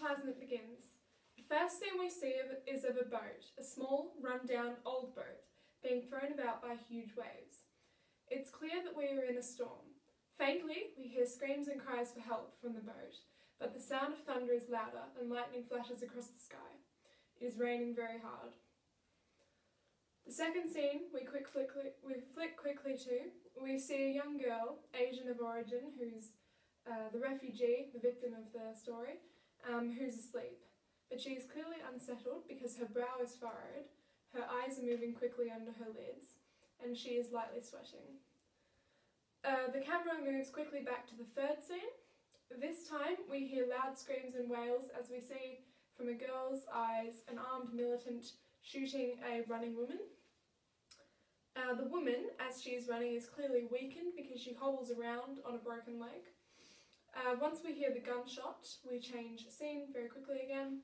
advertisement begins. The first scene we see is of a boat, a small, run-down old boat, being thrown about by huge waves. It's clear that we are in a storm. Faintly, we hear screams and cries for help from the boat, but the sound of thunder is louder and lightning flashes across the sky. It is raining very hard. The second scene we flick quickly to. We see a young girl, Asian of origin, who's the refugee, the victim of the story, who's asleep. But she is clearly unsettled because her brow is furrowed, her eyes are moving quickly under her lids, and she is lightly sweating. The camera moves quickly back to the third scene. This time we hear loud screams and wails as we see from a girl's eyes an armed militant shooting a running woman. The woman, as she is running, is clearly weakened because she hobbles around on a broken leg. Once we hear the gunshot, we change scene very quickly again.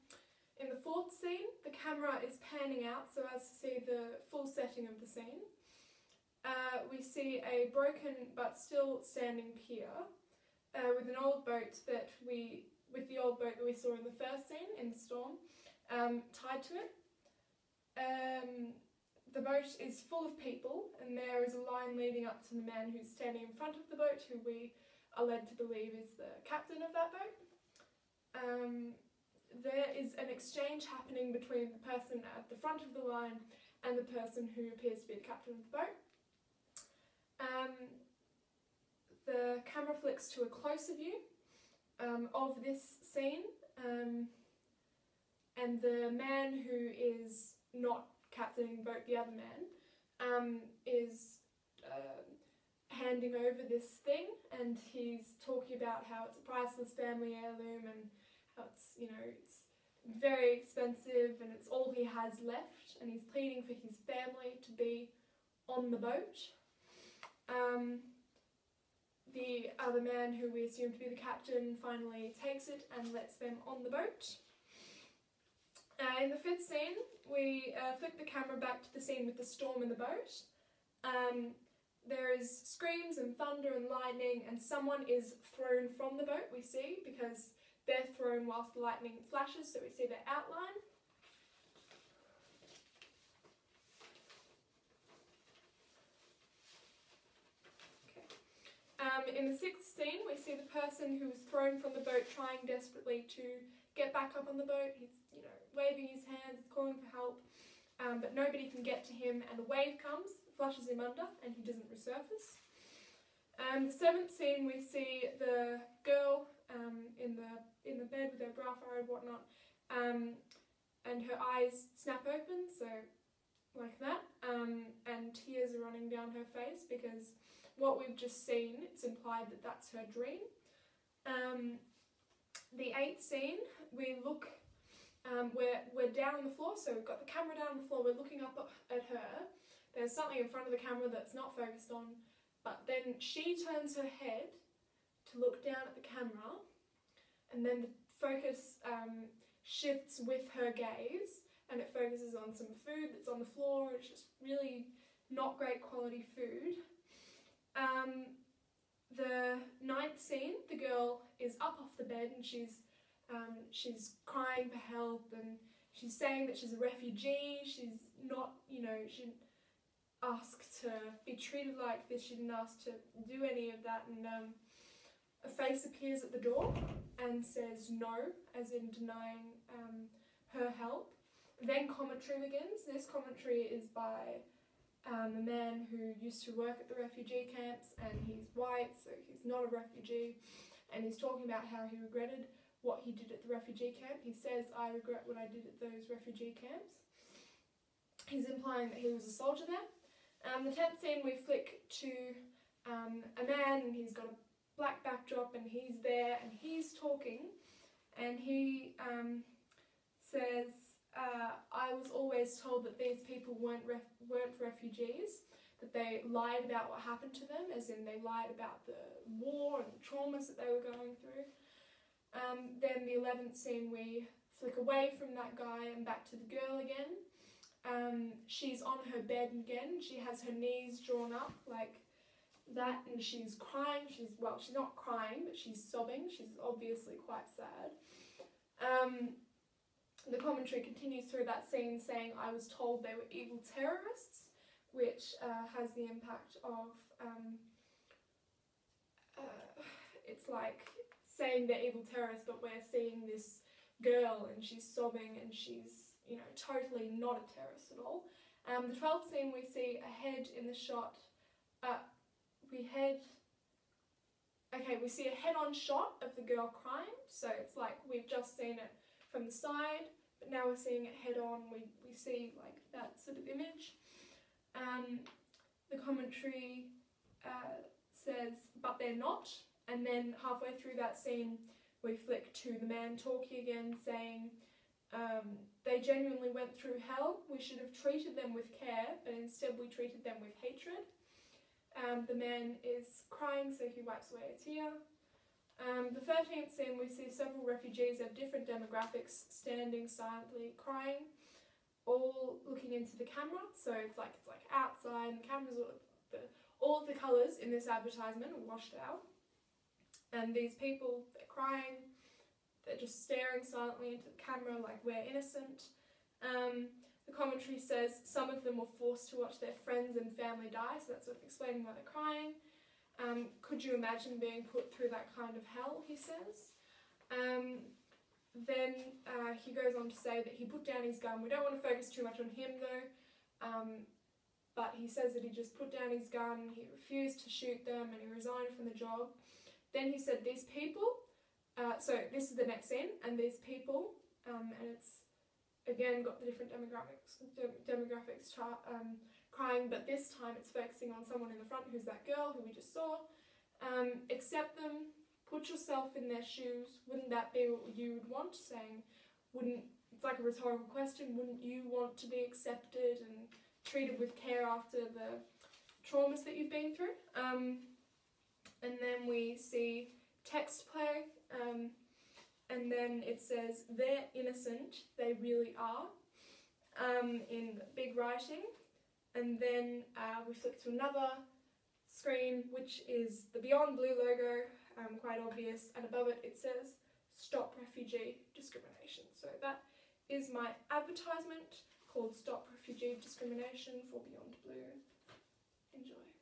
In the fourth scene, the camera is panning out so as to see the full setting of the scene. We see a broken but still standing pier with the old boat that we saw in the first scene in the storm tied to it. The boat is full of people, and there is a line leading up to the man who's standing in front of the boat, who we are led to believe is the captain of that boat. There is an exchange happening between the person at the front of the line and the person who appears to be the captain of the boat. The camera flicks to a closer view of this scene, and the man who is not captaining the boat, the other man, is handing over this thing, and he's talking about how it's a priceless family heirloom and how it's, it's very expensive and it's all he has left, and he's pleading for his family to be on the boat. The other man, who we assume to be the captain, finally takes it and lets them on the boat. In the fifth scene, we flip the camera back to the scene with the storm in the boat. There is screams and thunder and lightning, and someone is thrown from the boat, we see, because they're thrown whilst the lightning flashes, so we see their outline. In the sixth scene, we see the person who was thrown from the boat trying desperately to get back up on the boat. He's, waving his hands, calling for help, but nobody can get to him, and a wave comes, flushes him under, and he doesn't resurface. The seventh scene, we see the girl in the bed with her brow furrowed and whatnot, and her eyes snap open, so like that, and tears are running down her face because what we've just seen, it's implied that that's her dream. The eighth scene, we look, we're down on the floor, so we've got the camera down on the floor, we're looking up at her. There's something in front of the camera that's not focused on, but then she turns her head to look down at the camera, and then the focus shifts with her gaze, and it focuses on some food that's on the floor. It's just really not great quality food. The ninth scene, the girl is up off the bed and she's crying for help, and she's saying that she's a refugee. She's not, she didn't ask to be treated like this. She didn't ask to do any of that. And a face appears at the door and says no, as in denying her help. Then commentary begins. This commentary is by a man who used to work at the refugee camps, and he's white, so he's not a refugee, and he's talking about how he regretted what he did at the refugee camp. He says, "I regret what I did at those refugee camps." He's implying that he was a soldier there. The 10th scene, we flick to a man, and he's got a black backdrop, and he's there, and he's talking, and he says, I was always told that these people weren't refugees, that they lied about what happened to them, as in they lied about the war and the traumas that they were going through. Then the 11th scene, we flick away from that guy and back to the girl again. She's on her bed again. She has her knees drawn up like that, and she's crying. She's not crying, but she's sobbing. She's obviously quite sad. The commentary continues through that scene saying, "I was told they were evil terrorists," which has the impact of, it's like saying they're evil terrorists, but we're seeing this girl and she's sobbing and she's, you know, totally not a terrorist at all. The 12th scene, we see a head in the shot, we see a head-on shot of the girl crying, so it's like we've just seen it from the side, but now we're seeing it head-on, we see like that sort of image. The commentary says, "But they're not," and then halfway through that scene we flick to the man talking again saying, "They genuinely went through hell. We should have treated them with care, but instead we treated them with hatred." The man is crying, so he wipes away a tear. The 13th scene, we see several refugees of different demographics standing silently crying, all looking into the camera. So it's like outside, and the cameras, all of the colours in this advertisement are washed out. And these people, they're crying, they're just staring silently into the camera like we're innocent. The commentary says some of them were forced to watch their friends and family die, so that's sort of explaining why they're crying. Could you imagine being put through that kind of hell, he says. Then he goes on to say that he put down his gun. We don't want to focus too much on him though, but he says that he just put down his gun, he refused to shoot them, and he resigned from the job. Then he said these people, so this is the next scene, and these people, and it's again got the different demographics chart, crying, but this time it's focusing on someone in the front who's that girl who we just saw. Accept them, put yourself in their shoes, wouldn't that be what you would want? Saying, it's like a rhetorical question, wouldn't you want to be accepted and treated with care after the traumas that you've been through? And then we see text play, and then it says, "They're innocent, they really are," in big writing. And then we flick to another screen, which is the Beyond Blue logo, quite obvious, and above it it says, "Stop Refugee Discrimination." So that is my advertisement called "Stop Refugee Discrimination" for Beyond Blue. Enjoy.